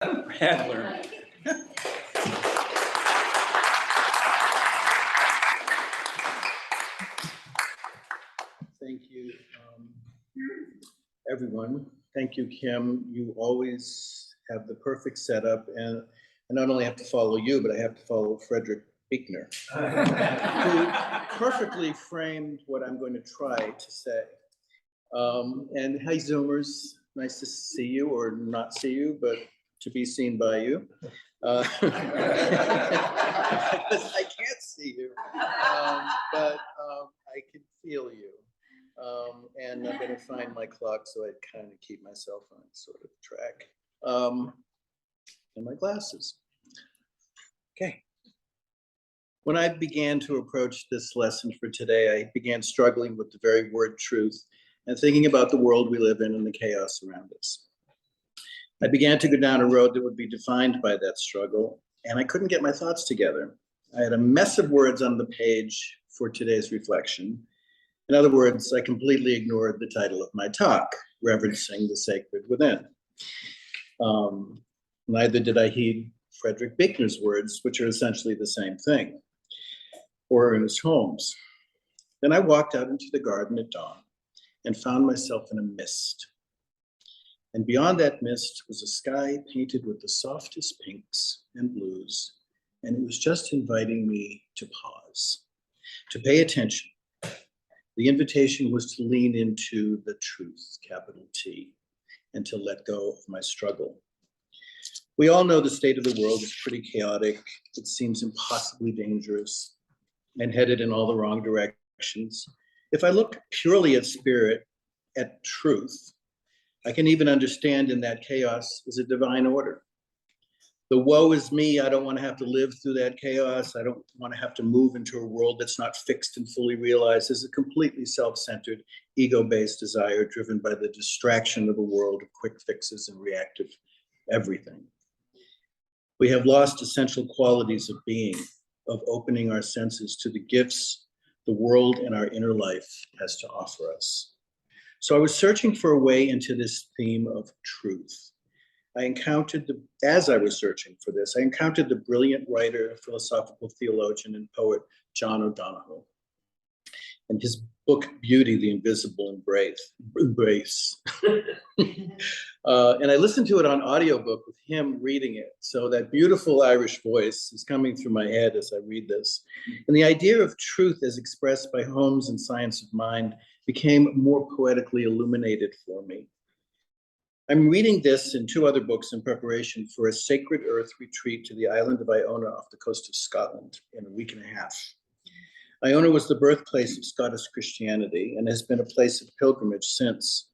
Adler. Thank you, everyone. Thank you, Kim. You always have the perfect setup, and I not only have to follow you, but I have to follow Frederick Buechner, who perfectly framed what I'm going to try to say. And hi, Zoomers. Nice to see you, or not see you, but to be seen by you. Because I can't see you, but I can feel you. And I'm going to find my clock so I kind of keep myself on sort of track. And my glasses. Okay. When I began to approach this lesson for today, I began struggling with the very word truth and thinking about the world we live in and the chaos around us. I began to go down a road that would be defined by that struggle, and I couldn't get my thoughts together. I had a mess of words on the page for today's reflection. In other words, I completely ignored the title of my talk, Reverencing the Sacred Within. Neither did I heed Frederick Buechner's words, which are essentially the same thing, or Ernest Holmes. Then I walked out into the garden at dawn and found myself in a mist. And beyond that mist was a sky painted with the softest pinks and blues, and it was just inviting me to pause, to pay attention. The invitation was to lean into the truth, capital T, and to let go of my struggle. We all know the state of the world is pretty chaotic. It seems impossibly dangerous and headed in all the wrong directions. If I look purely at spirit, at truth, I can even understand in that chaos is a divine order. The woe is me, I don't want to have to live through that chaos. I don't want to have to move into a world that's not fixed and fully realized as a completely self-centered, ego-based desire driven by the distraction of a world of quick fixes and reactive everything. We have lost essential qualities of being, of opening our senses to the gifts the world and our inner life has to offer us. So I was searching for a way into this theme of truth. As I was searching for this, I encountered the brilliant writer, philosophical theologian, and poet John O'Donohue, and his book, Beauty, the Invisible Embrace. And I listened to it on audiobook with him reading it. So that beautiful Irish voice is coming through my head as I read this. And the idea of truth as expressed by Holmes and Science of Mind became more poetically illuminated for me. I'm reading this and two other books in preparation for a Sacred Earth retreat to the island of Iona off the coast of Scotland in a week and a half. Iona was the birthplace of Scottish Christianity and has been a place of pilgrimage since.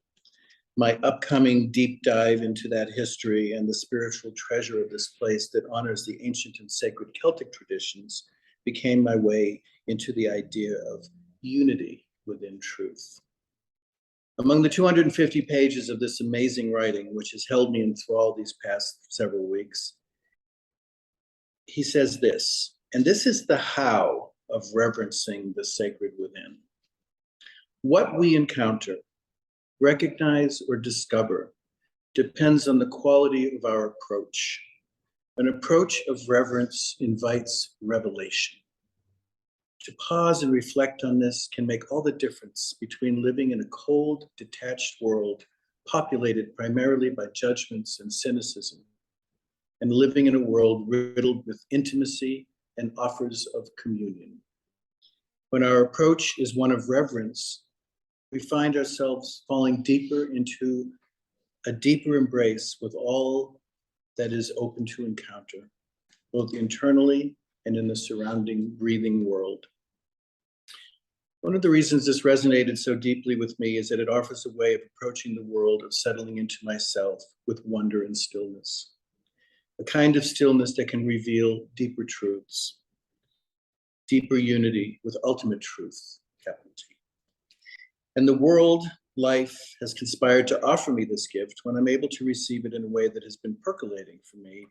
My upcoming deep dive into that history and the spiritual treasure of this place that honors the ancient and sacred Celtic traditions became my way into the idea of unity within truth. Among the 250 pages of this amazing writing, which has held me enthralled these past several weeks, he says this, and this is the how of reverencing the sacred within. What we encounter, recognize, or discover depends on the quality of our approach. An approach of reverence invites revelation. To pause and reflect on this can make all the difference between living in a cold, detached world populated primarily by judgments and cynicism, and living in a world riddled with intimacy and offers of communion. When our approach is one of reverence, we find ourselves falling deeper into a deeper embrace with all that is open to encounter, both internally and in the surrounding breathing world. One of the reasons this resonated so deeply with me is that it offers a way of approaching the world, of settling into myself with wonder and stillness, a kind of stillness that can reveal deeper truths, deeper unity with ultimate truth, capital T. And the world, life, has conspired to offer me this gift when I'm able to receive it in a way that has been percolating for me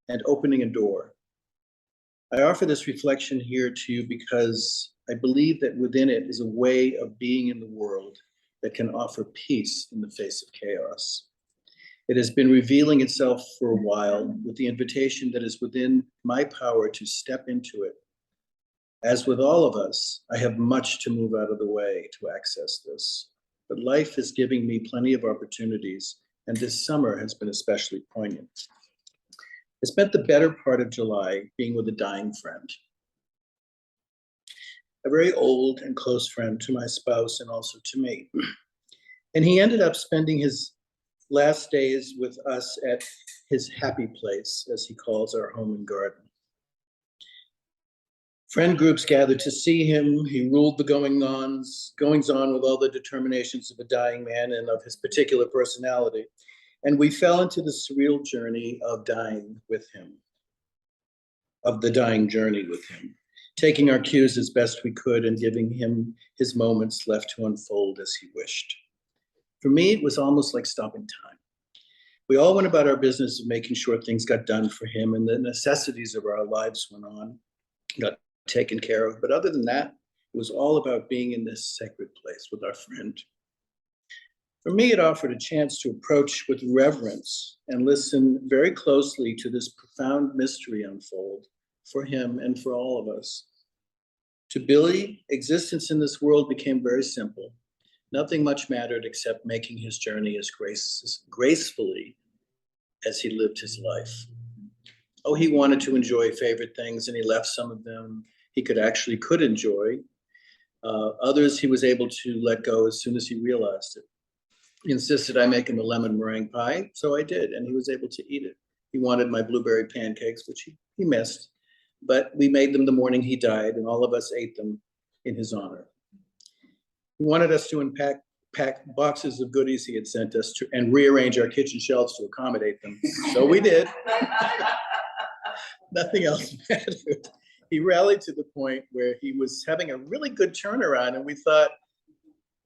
and opening a door. I offer this reflection here to you because I believe that within it is a way of being in the world that can offer peace in the face of chaos. It has been revealing itself for a while with the invitation that is within my power to step into it. As with all of us, I have much to move out of the way to access this, but life is giving me plenty of opportunities, and this summer has been especially poignant. I spent the better part of July being with a dying friend, a very old and close friend to my spouse and also to me. And he ended up spending his last days with us at his happy place, as he calls our home and garden. Friend groups gathered to see him. He ruled the goings-on with all the determinations of a dying man and of his particular personality. And we fell into the surreal journey of dying with him, of the dying journey with him, taking our cues as best we could and giving him his moments left to unfold as he wished. For me, it was almost like stopping time. We all went about our business of making sure things got done for him and the necessities of our lives went on, got taken care of. But other than that, it was all about being in this sacred place with our friend. For me, it offered a chance to approach with reverence and listen very closely to this profound mystery unfold for him and for all of us. To Billy, existence in this world became very simple. Nothing much mattered except making his journey as gracefully as he lived his life. Oh, he wanted to enjoy favorite things, and he left some of them he could enjoy. Others he was able to let go as soon as he realized it. He insisted I make him a lemon meringue pie, so I did, and he was able to eat it. He wanted my blueberry pancakes, which he missed, but we made them the morning he died, and all of us ate them in his honor. He wanted us to pack boxes of goodies he had sent us and rearrange our kitchen shelves to accommodate them. So we did. Nothing else mattered. He rallied to the point where he was having a really good turnaround, and we thought,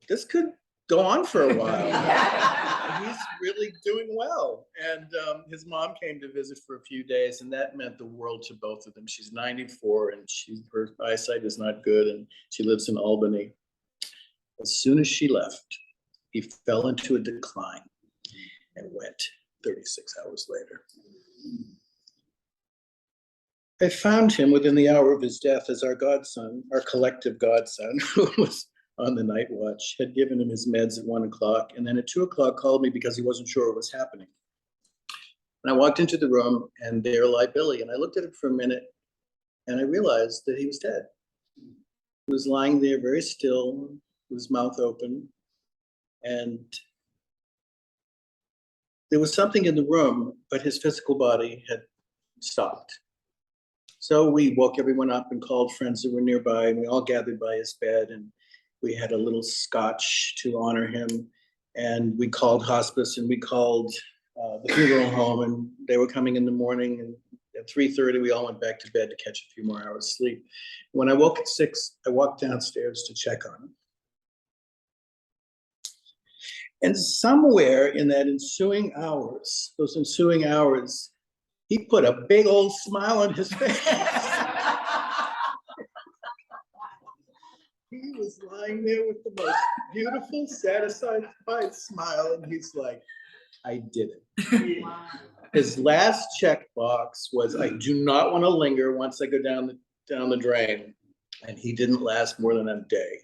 this could go on for a while. He's really doing well. And his mom came to visit for a few days, and that meant the world to both of them. She's 94, and her eyesight is not good, and she lives in Albany. As soon as she left, he fell into a decline and went 36 hours later. I found him within the hour of his death as our godson, our collective godson, who was on the night watch, had given him his meds at 1 o'clock, and then at 2 o'clock called me because he wasn't sure what was happening. And I walked into the room, and there lay Billy, and I looked at him for a minute, and I realized that he was dead. He was lying there very still, with his mouth open, and there was something in the room, but his physical body had stopped. So we woke everyone up and called friends that were nearby, and we all gathered by his bed, and we had a little scotch to honor him, and we called hospice, and we called the funeral home, and they were coming in the morning, and at 3:30 we all went back to bed to catch a few more hours sleep. When I woke at 6, I walked downstairs to check on him. And somewhere in that those ensuing hours, he put a big old smile on his face. He was lying there with the most beautiful, satisfied smile, and he's like, I did it. Wow. His last checkbox was, I do not want to linger once I go down the drain. And he didn't last more than a day.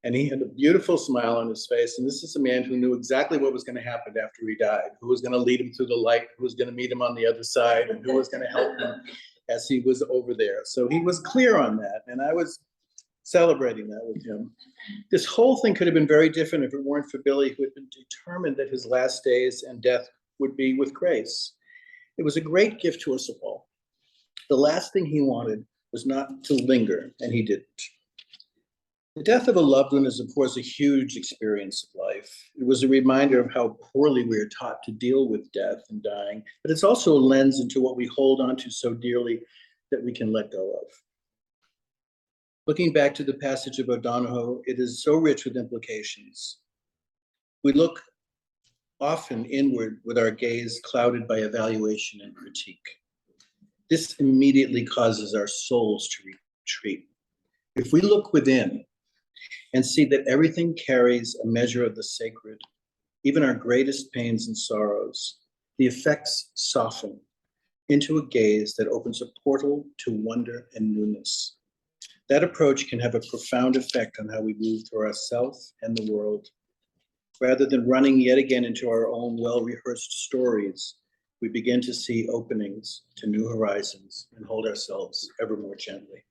And he had a beautiful smile on his face. And this is a man who knew exactly what was going to happen after he died, who was going to lead him through the light, who was going to meet him on the other side, and who was going to help him as he was over there. So he was clear on that. And I was celebrating that with him. This whole thing could have been very different if it weren't for Billy, who had been determined that his last days and death would be with grace. It was a great gift to us all. The last thing he wanted was not to linger, and he didn't. The death of a loved one is, of course, a huge experience of life. It was a reminder of how poorly we are taught to deal with death and dying, but it's also a lens into what we hold on to so dearly that we can let go of. Looking back to the passage of O'Donohoe, it is so rich with implications. We look often inward with our gaze clouded by evaluation and critique. This immediately causes our souls to retreat. If we look within and see that everything carries a measure of the sacred, even our greatest pains and sorrows, the effects soften into a gaze that opens a portal to wonder and newness. That approach can have a profound effect on how we move through ourselves and the world. Rather than running yet again into our own well-rehearsed stories, we begin to see openings to new horizons and hold ourselves ever more gently.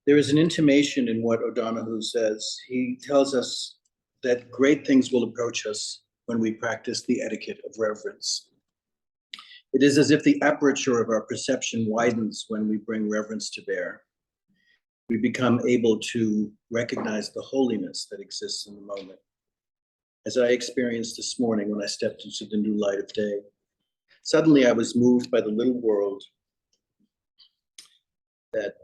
There is an intimation in what O'Donohue says. He tells us that great things will approach us when we practice the etiquette of reverence. It is as if the aperture of our perception widens when we bring reverence to bear. We become able to recognize the holiness that exists in the moment. As I experienced this morning when I stepped into the new light of day, suddenly I was moved by the little world that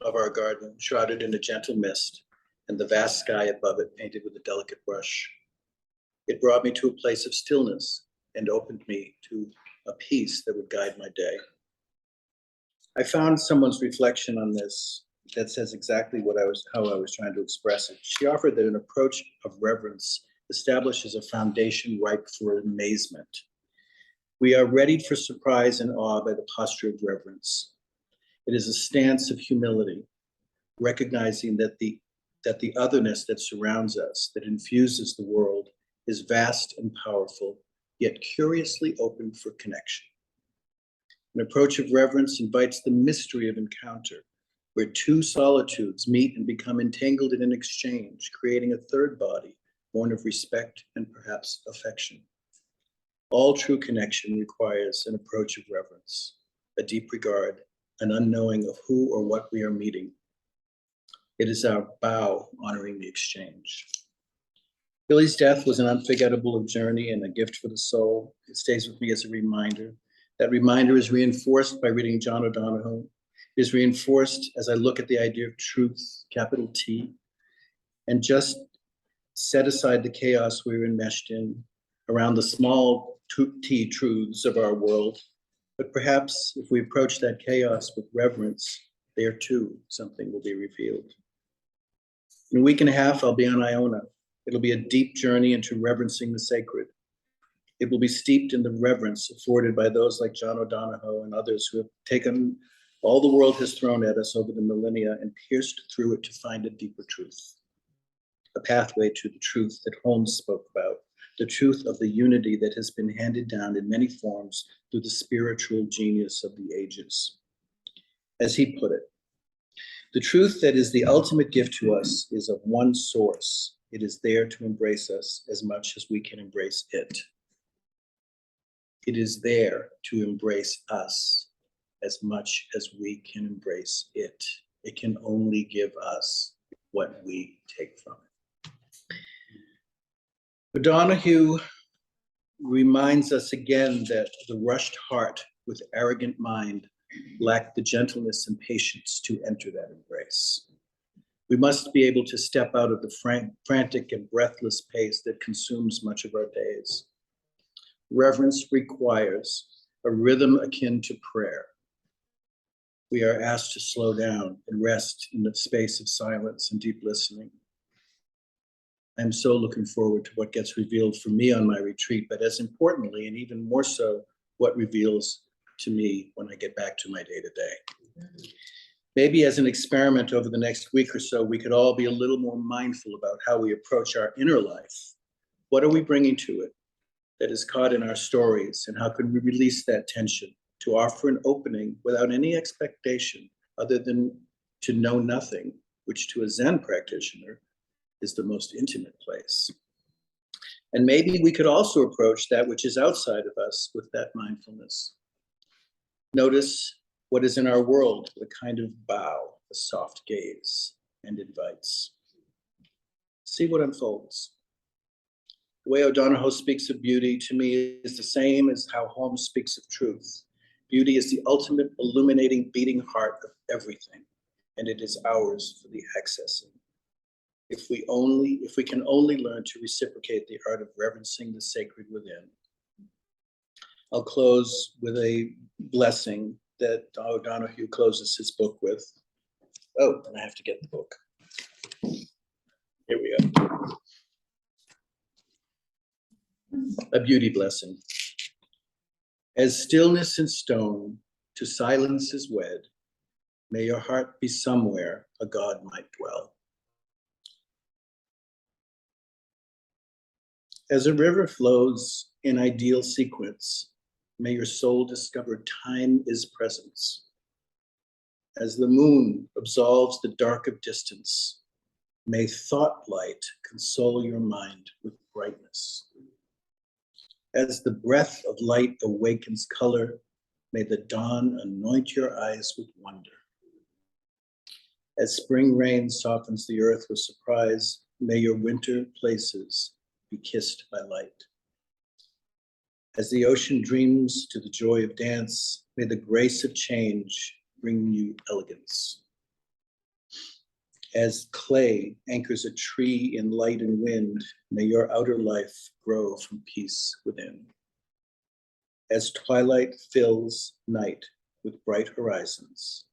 of our garden, shrouded in a gentle mist, and the vast sky above it painted with a delicate brush. It brought me to a place of stillness and opened me to a peace that would guide my day. I found someone's reflection on this that says exactly how I was trying to express it. She offered that an approach of reverence establishes a foundation ripe for amazement. We are readied for surprise and awe by the posture of reverence. It is a stance of humility, recognizing that the otherness that surrounds us, that infuses the world, is vast and powerful, yet curiously open for connection. An approach of reverence invites the mystery of encounter, where two solitudes meet and become entangled in an exchange, creating a third body, born of respect and perhaps affection. All true connection requires an approach of reverence, a deep regard, an unknowing of who or what we are meeting. It is our bow honoring the exchange. Billy's death was an unforgettable journey and a gift for the soul. It stays with me as a reminder. That reminder is reinforced by reading John O'Donohue. It is reinforced as I look at the idea of truth, capital T, and just set aside the chaos we're enmeshed in around the small T truths of our world. But perhaps if we approach that chaos with reverence, there too, something will be revealed. In a week and a half, I'll be on Iona. It'll be a deep journey into reverencing the sacred. It will be steeped in the reverence afforded by those like John O'Donohue and others who have taken all the world has thrown at us over the millennia and pierced through it to find a deeper truth, a pathway to the truth that Holmes spoke about, the truth of the unity that has been handed down in many forms through the spiritual genius of the ages. As he put it, the truth that is the ultimate gift to us is of one source. It is there to embrace us as much as we can embrace it. It is there to embrace us as much as we can embrace it. It can only give us what we take from it. O'Donohue reminds us again that the rushed heart with arrogant mind lacked the gentleness and patience to enter that embrace. We must be able to step out of the frantic and breathless pace that consumes much of our days. Reverence requires a rhythm akin to prayer. We are asked to slow down and rest in the space of silence and deep listening. I'm so looking forward to what gets revealed for me on my retreat, but as importantly, and even more so, what reveals to me when I get back to my day-to-day. Maybe as an experiment over the next week or so, we could all be a little more mindful about how we approach our inner life. What are we bringing to it that is caught in our stories, and how can we release that tension to offer an opening without any expectation other than to know nothing, which to a Zen practitioner is the most intimate place. And maybe we could also approach that which is outside of us with that mindfulness. Notice what is in our world with a kind of bow, a soft gaze, and invites. See what unfolds. The way O'Donohue speaks of beauty to me is the same as how Holmes speaks of truth. Beauty is the ultimate illuminating beating heart of everything, and it is ours for the accessing. If we can only learn to reciprocate the art of reverencing the sacred within. I'll close with a blessing that O'Donohue closes his book with. Oh, and I have to get the book. Here we go. A beauty blessing. As stillness and stone to silence is wed, may your heart be somewhere a God might dwell. As a river flows in ideal sequence, may your soul discover time is presence. As the moon absolves the dark of distance, may thought light console your mind with brightness. As the breath of light awakens color, may the dawn anoint your eyes with wonder. As spring rain softens the earth with surprise, may your winter places be kissed by light. As the ocean dreams to the joy of dance, may the grace of change bring you elegance. As clay anchors a tree in light and wind, may your outer life grow from peace within. As twilight fills night with bright horizons,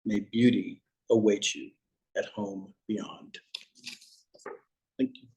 may beauty await you at home beyond. Thank you.